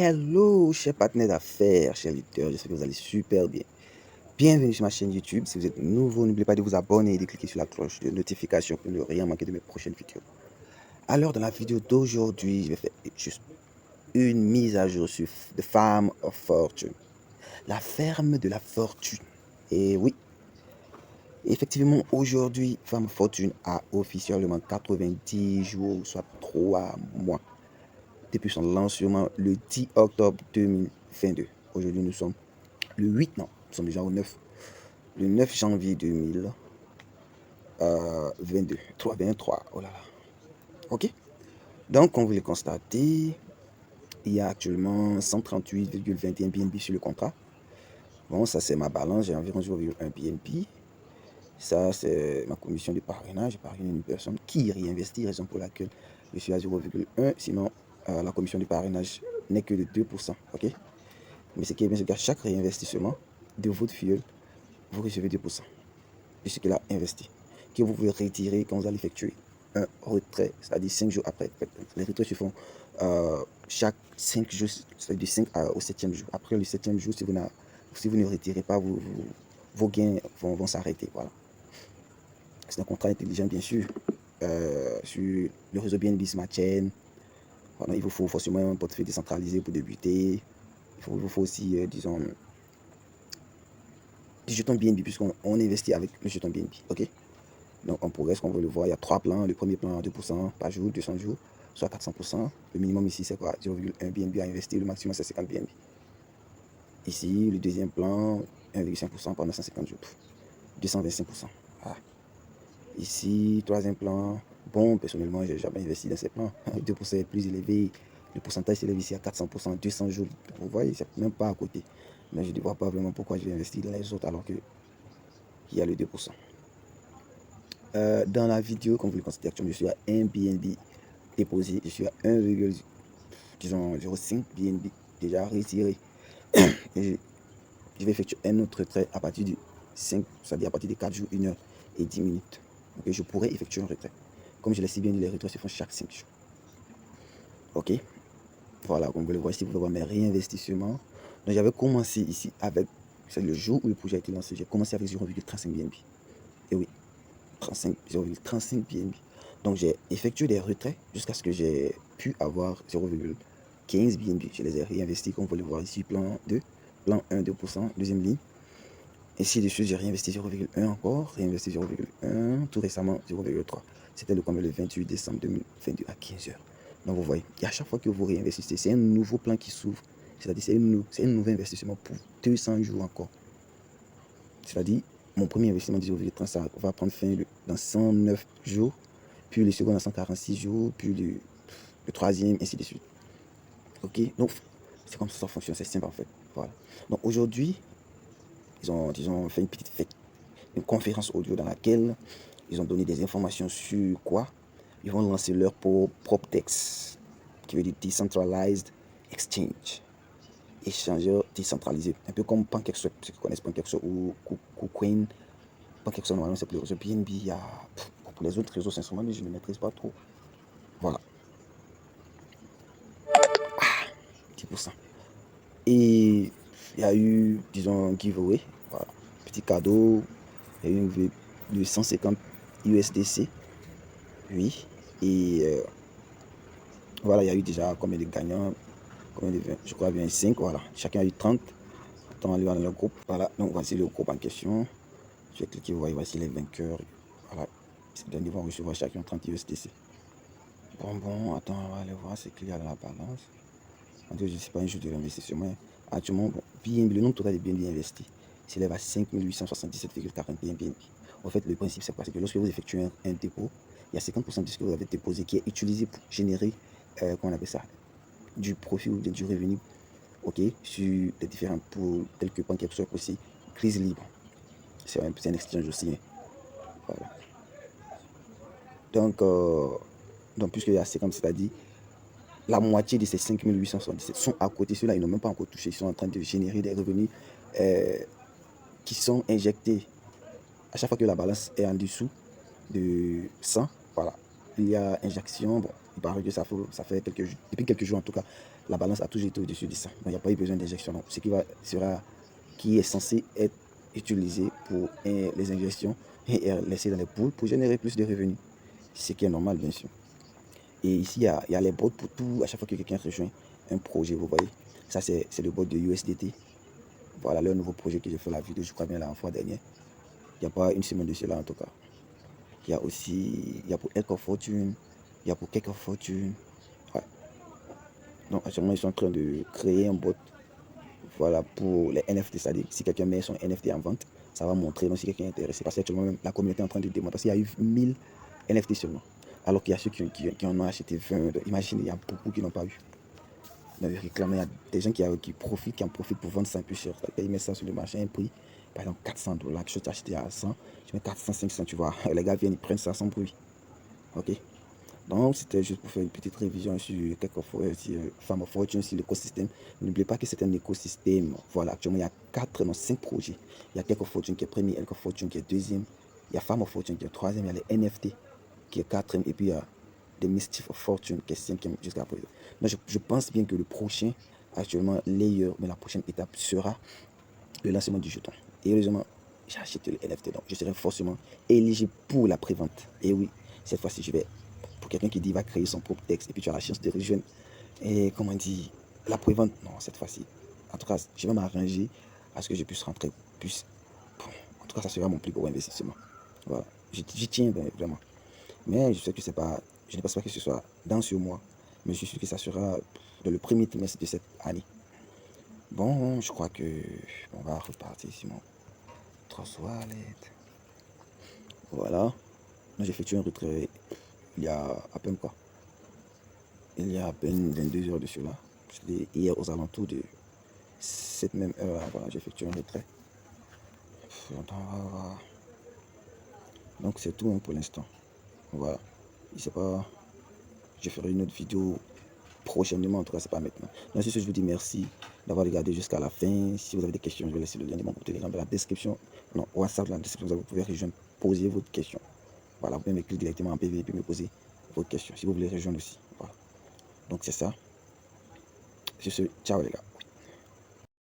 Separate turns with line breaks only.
Hello, chers partenaires d'affaires, chers lecteurs, j'espère que vous allez super bien. Bienvenue sur ma chaîne YouTube. Si vous êtes nouveau, n'oubliez pas de vous abonner et de cliquer sur la cloche de notification pour ne rien manquer de mes prochaines vidéos. Alors, dans la vidéo d'aujourd'hui, je vais faire juste une mise à jour sur The Farm of Fortune. La ferme de la fortune. Et oui, effectivement, aujourd'hui, Farm of Fortune a officiellement 90 jours, soit 3 mois depuis son lancement le 10 octobre 2022. Aujourd'hui, nous sommes le 8, non, nous sommes déjà au 9. Le 9 janvier 2022. 3, oh là là. Ok. Donc, comme vous le constatez, il y a actuellement 138,21 BNB sur le contrat. Bon, ça c'est ma balance, j'ai environ 0,1 BNB. Ça, c'est ma commission de parrainage. J'ai parrainé une personne qui réinvestit, raison pour laquelle je suis à 0,1. Sinon, la commission de parrainage n'est que de 2%. Ok. Mais ce qui est bien, c'est qu'à chaque réinvestissement de votre filleul, vous recevez 2% de ce qu'il a investi, que vous pouvez retirer quand vous allez effectuer un retrait, c'est-à-dire 5 jours après. Les retraits se font chaque 5 jours, c'est-à-dire du 5 au 7e jour. Après le 7e jour, si vous ne retirez pas, vos gains vont s'arrêter. Voilà. C'est un contrat intelligent, bien sûr. Sur le réseau BNB Smart Chain, voilà, il vous faut forcément un portefeuille décentralisé pour débuter. Il vous faut aussi, disons, du jeton BNB, puisqu'on investit avec le jeton BNB. Ok. Donc on progresse, comme vous le voyez, il y a 3 plans. Le premier plan à 2% par jour, 200 jours, soit 400%. Le minimum ici, c'est quoi? 0,1 BNB à investir. Le maximum, c'est 50 BNB. Ici, le deuxième plan, 1,5% pendant 150 jours. 225%. Ah. Ici, troisième plan. Bon, personnellement, je n'ai jamais investi dans ces plans. 2% est plus élevé. Le pourcentage s'élève ici à 400%, 200 jours. Vous voyez, c'est même pas à côté. Mais je ne vois pas vraiment pourquoi je vais investir dans les autres alors qu'il y a le 2%. Dans la vidéo, comme vous le constatez actuellement, je suis à 1 BNB déposé, je suis à 1,05 BNB déjà retiré. Et je vais effectuer un autre retrait à partir du 5, c'est-à-dire à partir de 4 jours, 1 heure et 10 minutes. Donc je pourrais effectuer un retrait. Comme je l'ai si bien dit, les retraits se font chaque 5 jours. Ok. Voilà, comme vous le voyez ici, vous pouvez voir mes réinvestissements. Donc j'avais commencé ici avec, c'est le jour où le projet a été lancé, j'ai commencé avec 0,35 BNB. Et oui, 0,35 BNB. Donc j'ai effectué des retraits jusqu'à ce que j'ai pu avoir 0,15 BNB. Je les ai réinvestis, comme vous le voyez ici, plan 2, plan 1, 2%, deuxième ligne. Ainsi de suite, j'ai réinvesti 0,1 encore, réinvesti 0,1, tout récemment 0,3. C'était le combien le 28 décembre 2022 à 15h. Donc vous voyez, et à chaque fois que vous réinvestissez, c'est un nouveau plan qui s'ouvre. C'est-à-dire c'est un nouveau investissement pour 200 jours encore. C'est-à-dire, mon premier investissement de 0,30, ça va prendre fin dans 109 jours, puis le second dans 146 jours, puis le troisième, ainsi de suite. Ok, donc c'est comme ça fonctionne, c'est simple en fait. Voilà. Donc aujourd'hui, ils ont fait une petite fête, une conférence audio dans laquelle ils ont donné des informations sur quoi ils vont lancer leur propre DEX, qui veut dire Decentralized Exchange, échangeur décentralisé, un peu comme PancakeSwap, ceux qui connaissent PancakeSwap ou KuCoin. PancakeSwap normalement c'est pour le réseau BNB, il y a, pour les autres réseaux sincèrement je ne maîtrise pas trop. Voilà. 10%. Et il y a eu, disons, un giveaway, voilà, petit cadeau, il y a eu une giveaway de 150 USDC, oui, et voilà, il y a eu déjà combien de gagnants, combien de, je crois bien 5, voilà, chacun a eu 30, on va aller dans le groupe, voilà, donc voici le groupe en question, je vais cliquer, vous voyez, voici les vainqueurs, voilà, ces derniers vont recevoir chacun 30 USDC. Bon, attends, on va aller voir ce qu'il y a dans la balance. Je ne sais pas un jeu de l'investissement. Actuellement, bon, BNB, le nombre total de BNB investis s'élève à 5 877,41 BNB. En fait, le principe, c'est quoi? C'est que lorsque vous effectuez un dépôt, il y a 50% de ce que vous avez déposé qui est utilisé pour générer, comment on appelle ça, du profit ou du revenu, ok, sur les différents pools tels que PancakeSwap aussi, crise libre. C'est un exchange aussi. Hein. Voilà. Donc puisqu'il y a 50, c'est-à-dire la moitié de ces 5 877 sont à côté. Ceux-là, ils n'ont même pas encore touché. Ils sont en train de générer des revenus qui sont injectés à chaque fois que la balance est en dessous de 100. Voilà. Il y a injection. Bon, il paraît que ça fait depuis quelques jours en tout cas. la balance a toujours été au-dessus de ça. Donc, il n'y a pas eu besoin d'injection. Donc, ce qui est censé être utilisé pour les injections et laisser dans les poules pour générer plus de revenus. Ce qui est normal, bien sûr. Et ici, il y a les bots pour tout. À chaque fois que quelqu'un rejoint un projet, vous voyez. Ça, c'est le bot de USDT. Voilà le nouveau projet que j'ai fait la vidéo, je crois bien, la fois dernière. Il n'y a pas une semaine de cela, en tout cas. Il y a aussi, il y a pour Elk of Fortune, il y a pour Cake of Fortune. Ouais. Donc, actuellement, ils sont en train de créer un bot. Voilà, pour les NFT, c'est-à-dire si quelqu'un met son NFT en vente, ça va montrer, donc si quelqu'un est intéressé, parce qu'actuellement, même la communauté est en train de demander, parce qu'il y a eu 1000 NFT seulement, alors qu'il y a ceux qui en ont acheté 20, imaginez, il y a beaucoup qui n'ont pas eu. Donc, réclamer, il y a des gens qui en profitent pour vendre ça un peu cher, c'est-à-dire ils mettent ça sur le marché à un prix, par exemple $400, que je t'ai acheté à 100, tu mets 400, 500, tu vois, les gars viennent, ils prennent ça sans bruit, ok. Donc, c'était juste pour faire une petite révision sur quelques Farm of Fortune, sur l'écosystème. N'oubliez pas que c'est un écosystème. Voilà, actuellement, il y a 5 projets. Il y a Cake of Fortune qui est premier, Elk of Fortune qui est deuxième. Il y a Farm of Fortune qui est troisième. Il y a les NFT qui est quatrième. Et puis, il y a The Mischief of Fortune qui est cinquième jusqu'à présent. Donc, je pense bien que le prochain, actuellement, layer, mais la prochaine étape sera le lancement du jeton. Et heureusement, j'ai acheté le NFT. Donc, je serai forcément éligible pour la prévente. Et oui, cette fois-ci, je vais pour quelqu'un qui dit va créer son propre texte et puis tu as la chance de rejoindre et comment on dit la prévente, non, cette fois-ci en tout cas je vais m'arranger à ce que je puisse rentrer plus. En tout cas ça sera mon plus gros investissement. Voilà, j'y tiens vraiment, mais je sais que c'est pas, je ne pense pas que ce soit dans ce mois, mais je suis sûr que ça sera dans le premier trimestre de cette année. Bon, je crois que on va repartir sur mon Trust Wallet. Voilà, j'ai effectué un retrait il y a à peine quoi, il y a à peine 22 heures de cela. C'était hier aux alentours de cette même heure. Voilà, j'ai effectué un retrait. Donc c'est tout hein, pour l'instant. Voilà. Je sais pas. Je ferai une autre vidéo prochainement, en tout cas c'est pas maintenant. Donc sur ce, je vous dis merci d'avoir regardé jusqu'à la fin. Si vous avez des questions, je vais laisser le lien de mon groupe Telegram dans la description. Non, WhatsApp dans la description, vous pouvez rejoindre, poser votre question. Voilà, vous pouvez m'écrire directement en PV et puis me poser votre question si vous voulez rejoindre aussi. Voilà. Donc c'est ça. Sur ce, ciao les gars.